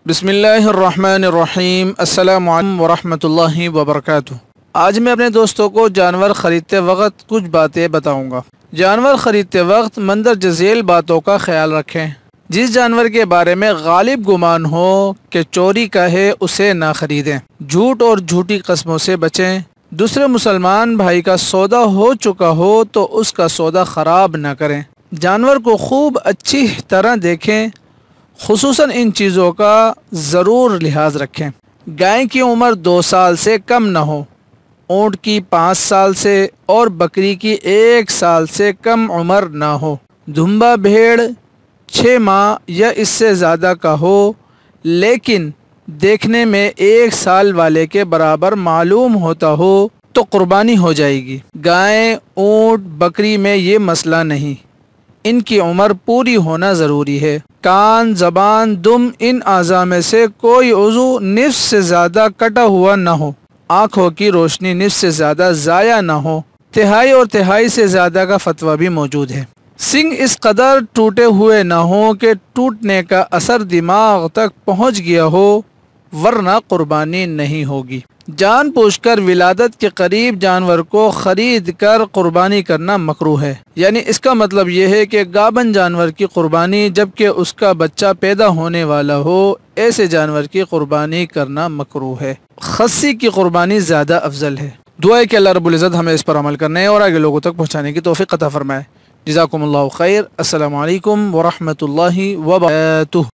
بسم اللہ الرحمن الرحیم۔ السلام علیکم ورحمۃ اللہ وبرکاتہ۔ آج میں اپنے دوستوں کو جانور خریدتے وقت کچھ باتیں بتاؤں گا۔ جانور خریدتے وقت مندرجہ ذیل باتوں کا خیال رکھیں۔ جس جانور کے بارے میں غالب گمان ہو کہ چوری کا ہے اسے نہ خریدیں۔ جھوٹ اور جھوٹی قسموں سے بچیں۔ دوسرے مسلمان بھائی کا سودا ہو چکا ہو تو اس کا سودا خراب نہ کریں۔ جانور کو خوب اچھی طرح دیکھیں، خصوصاً ان چیزوں کا ضرور لحاظ رکھیں۔ گائے کی عمر 2 سال سے کم نہ ہو، اونٹ کی 5 سال سے اور بکری کی 1 سال سے کم عمر نہ ہو۔ دمبا بھیڑ 6 ماہ یا اس سے زیادہ کا ہو لیکن دیکھنے میں 1 سال والے کے برابر معلوم ہوتا ہو تو قربانی ہو جائے گی۔ گائے، اونٹ، بکری میں یہ مسئلہ نہیں، ان کی عمر پوری ہونا ضروری ہے۔ کان، زبان، دم، ان اعضاء میں سے کوئی عضو نصف سے زیادہ کٹا ہوا نہ ہو۔ آنکھوں کی روشنی نصف سے زیادہ ضائع نہ ہو۔ تہائی اور تہائی سے زیادہ کا فتویٰ بھی موجود ہے۔ سنگ اس قدر ٹوٹے ہوئے نہ ہوں کہ ٹوٹنے کا اثر دماغ تک پہنچ گیا ہو، ورنہ قربانی نہیں ہوگی۔ جان بوجھ کر ولادت کے قریب جانور کو خرید کر قربانی کرنا مکروہ ہے، یعنی اس کا مطلب یہ ہے کہ گابن جانور کی قربانی جبکہ اس کا بچہ پیدا ہونے والا ہو، ایسے جانور کی قربانی کرنا مکروہ ہے۔ خصی کی قربانی زیادہ افضل ہے۔ دعا ہے کہ اللہ رب العزت ہمیں اس پر عمل کرنے اور آگے لوگوں تک پہنچانے کی توفیق عطا فرمائے۔ جزاکم اللہ خیر۔ السلام علیکم ورحمۃ اللہ وبرکاتہ۔